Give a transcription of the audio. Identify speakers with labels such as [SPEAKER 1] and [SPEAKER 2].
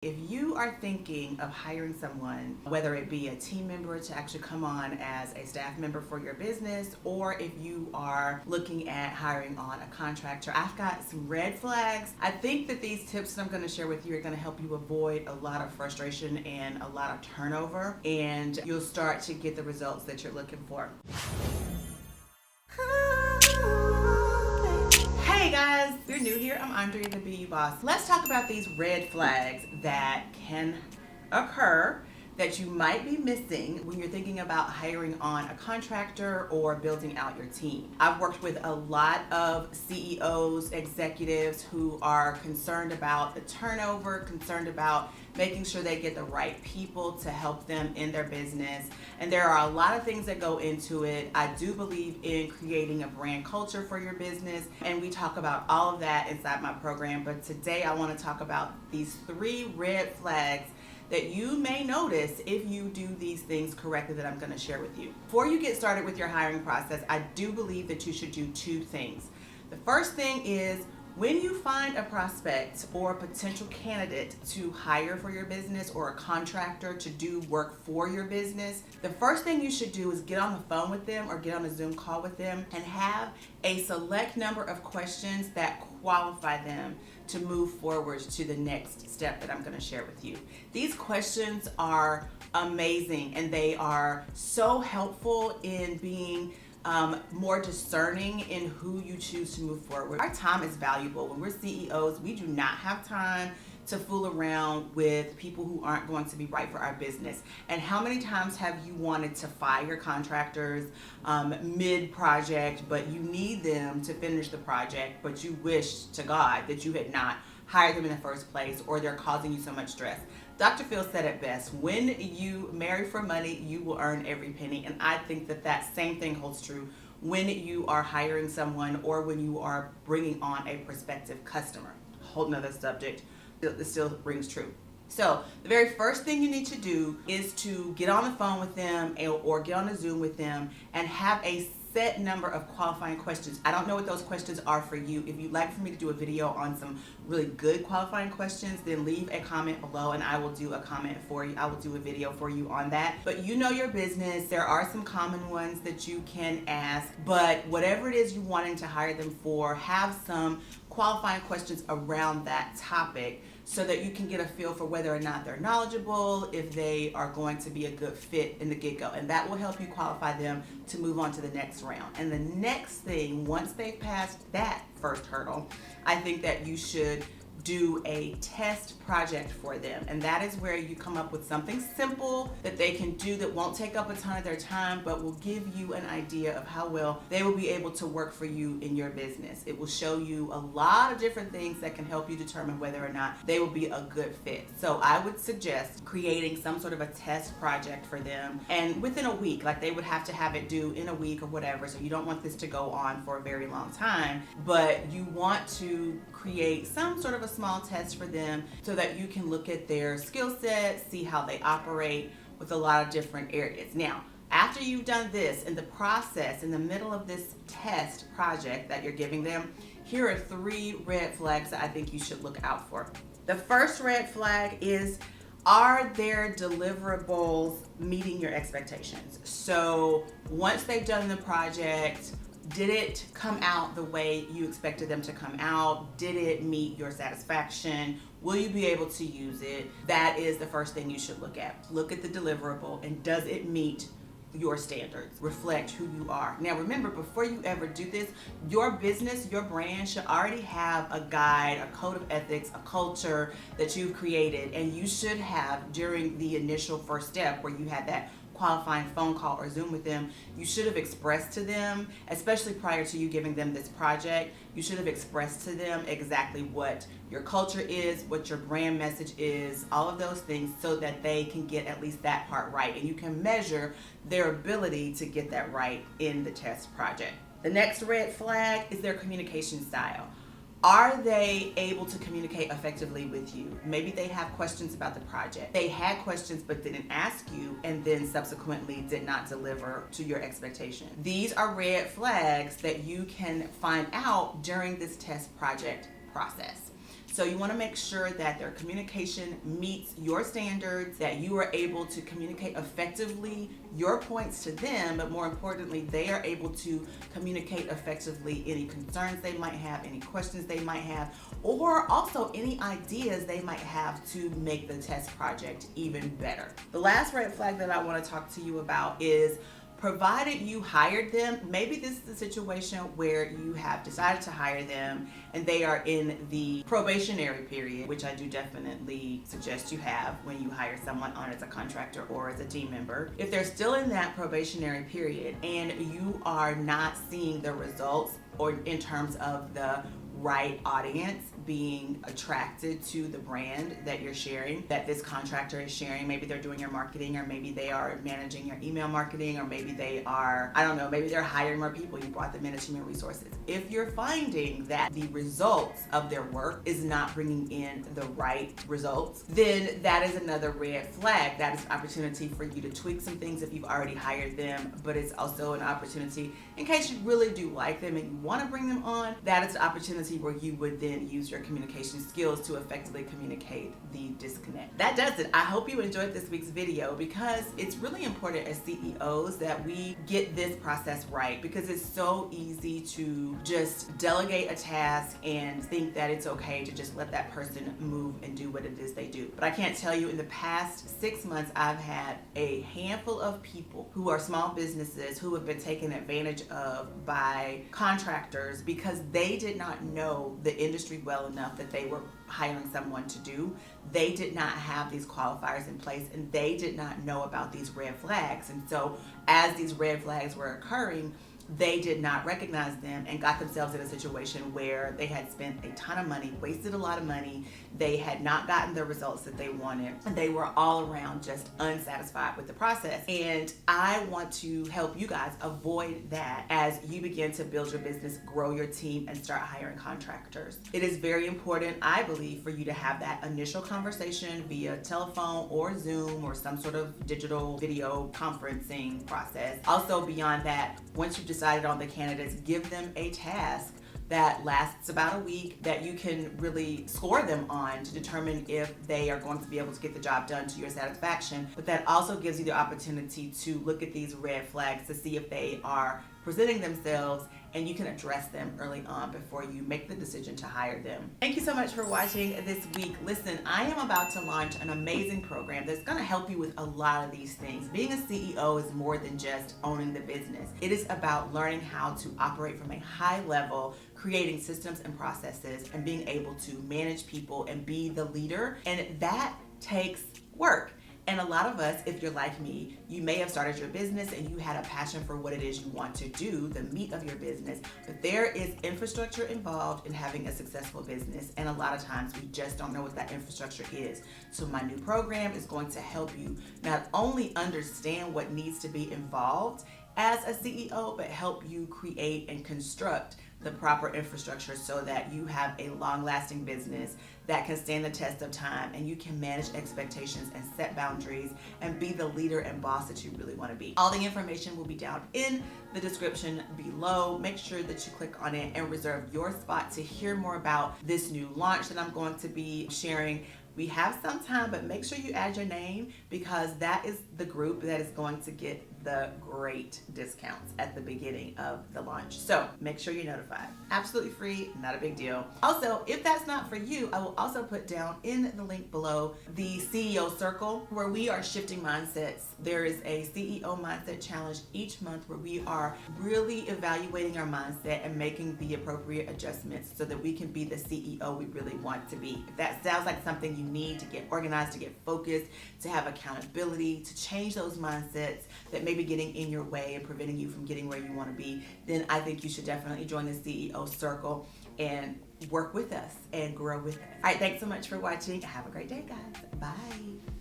[SPEAKER 1] If you are thinking of hiring someone, whether it be a team member to actually come on as a staff member for your business, or if you are looking at hiring on a contractor, I've got some red flags. I think that these tips that I'm going to share with you are going to help you avoid a lot of frustration and a lot of turnover, and you'll start to get the results that you're looking for. Hey guys, if you're new here, I'm Andrea, the BU Boss. Let's talk about these red flags that can occur that you might be missing when you're thinking about hiring on a contractor or building out your team. I've worked with a lot of CEOs, executives who are concerned about the turnover, concerned about making sure they get the right people to help them in their business. And there are a lot of things that go into it. I do believe in creating a brand culture for your business, and we talk about all of that inside my program. But today I want to talk about these 3 red flags that you may notice if you do these things correctly that I'm going to share with you. Before you get started with your hiring process, I do believe that you should do 2 things. The first thing is, when you find a prospect or a potential candidate to hire for your business or a contractor to do work for your business, the first thing you should do is get on the phone with them or get on a Zoom call with them and have a select number of questions that qualify them to move forward to the next step that I'm going to share with you. These questions are amazing, and they are so helpful in being more discerning in who you choose to move forward. Our time is valuable. When we're CEOs, we do not have time to fool around with people who aren't going to be right for our business. And how many times have you wanted to fire contractors mid-project, but you need them to finish the project, but you wish to God that you had not hired them in the first place, or they're causing you so much stress? Dr. Phil said it best: when you marry for money, you will earn every penny. And I think that that same thing holds true when you are hiring someone or when you are bringing on a prospective customer. Whole nother subject. It still rings true. So the very first thing you need to do is to get on the phone with them or get on a Zoom with them and have a set number of qualifying questions. I don't know what those questions are for you. If you'd like for me to do a video on some really good qualifying questions, then leave a comment below and I will do a comment for you. I will do a video for you on that. But you know your business. There are some common ones that you can ask, but whatever it is you're wanting to hire them for, have some qualifying questions around that topic so that you can get a feel for whether or not they're knowledgeable, if they are going to be a good fit in the get-go. And that will help you qualify them to move on to the next round. And the next thing, once they've passed that first hurdle, I think that you should do a test project for them. And that is where you come up with something simple that they can do that won't take up a ton of their time, but will give you an idea of how well they will be able to work for you in your business. It will show you a lot of different things that can help you determine whether or not they will be a good fit. So I would suggest creating some sort of a test project for them, and within a week, like they would have to have it due in a week or whatever. So you don't want this to go on for a very long time, but you want to create some sort of a small test for them so that you can look at their skill set, see how they operate with a lot of different areas. Now, after you've done this, in the process, in the middle of this test project that you're giving them, here are 3 red flags that I think you should look out for. The first red flag is, are their deliverables meeting your expectations? So once they've done the project, did it come out the way you expected them to come out? Did it meet your satisfaction? Will you be able to use it? That is the first thing you should look at. Look at the deliverable, and does it meet your standards, reflect who you are. Now remember, before you ever do this, your business, your brand should already have a guide, a code of ethics, a culture that you've created, and you should have, during the initial first step where you had that qualifying phone call or Zoom with them, you should have expressed to them, especially prior to you giving them this project, you should have expressed to them exactly what your culture is, what your brand message is, all of those things, so that they can get at least that part right, and you can measure their ability to get that right in the test project. The next red flag is their communication style. Are they able to communicate effectively with you? Maybe they have questions about the project. They had questions but didn't ask you, and then subsequently did not deliver to your expectation. These are red flags that you can find out during this test project process. So you want to make sure that their communication meets your standards, that you are able to communicate effectively your points to them, but more importantly, they are able to communicate effectively any concerns they might have, any questions they might have, or also any ideas they might have to make the test project even better. The last red flag that I want to talk to you about is, provided you hired them, maybe this is a situation where you have decided to hire them and they are in the probationary period, which I do definitely suggest you have when you hire someone on as a contractor or as a team member. If they're still in that probationary period and you are not seeing the results, or in terms of the right audience being attracted to the brand that you're sharing, that this contractor is sharing. Maybe they're doing your marketing, or maybe they are managing your email marketing, or maybe they are, I don't know, maybe they're hiring more people. You brought them in as human resources. If you're finding that the results of their work is not bringing in the right results, then that is another red flag. That is an opportunity for you to tweak some things if you've already hired them, but it's also an opportunity in case you really do like them and you want to bring them on. That is an opportunity where you would then use your communication skills to effectively communicate the disconnect. That does it. I hope you enjoyed this week's video, because it's really important as CEOs that we get this process right, because it's so easy to just delegate a task and think that it's okay to just let that person move and do what it is they do. But I can't tell you, in the past 6 months, I've had a handful of people who are small businesses who have been taken advantage of by contractors because they did not know the industry well enough that they were hiring someone to do. They did not have these qualifiers in place, and they did not know about these red flags. And so as these red flags were occurring, they did not recognize them and got themselves in a situation where they had spent a ton of money, wasted a lot of money. They had not gotten the results that they wanted, and they were all around just unsatisfied with the process. And I want to help you guys avoid that as you begin to build your business, grow your team, and start hiring contractors. It is very important, I believe, for you to have that initial conversation via telephone or Zoom or some sort of digital video conferencing process. Also, beyond that, once you've decided on the candidates, give them a task that lasts about a week that you can really score them on to determine if they are going to be able to get the job done to your satisfaction. But that also gives you the opportunity to look at these red flags to see if they are presenting themselves, and you can address them early on before you make the decision to hire them. Thank you so much for watching this week. Listen, I am about to launch an amazing program that's going to help you with a lot of these things. Being a CEO is more than just owning the business. It is about learning how to operate from a high level, creating systems and processes, and being able to manage people and be the leader. And that takes work. And a lot of us, if you're like me, you may have started your business and you had a passion for what it is you want to do, the meat of your business, but there is infrastructure involved in having a successful business. And a lot of times we just don't know what that infrastructure is. So my new program is going to help you not only understand what needs to be involved as a CEO, but help you create and construct the proper infrastructure so that you have a long-lasting business that can stand the test of time, and you can manage expectations and set boundaries and be the leader and boss that you really want to be. All the information will be down in the description below. Make sure that you click on it and reserve your spot to hear more about this new launch that I'm going to be sharing. We have some time, but make sure you add your name, because that is the group that is going to get the great discounts at the beginning of the launch. So make sure you're notified. Absolutely free, not a big deal. Also, if that's not for you, I will also put down in the link below the CEO Circle, where we are shifting mindsets. There is a CEO Mindset Challenge each month where we are really evaluating our mindset and making the appropriate adjustments so that we can be the CEO we really want to be. If that sounds like something you need to get organized, to get focused, to have accountability, to change those mindsets that may be getting in your way and preventing you from getting where you want to be, then I think you should definitely join the CEO Circle and work with us and grow with us. All right, thanks so much for watching. Have a great day, guys. Bye.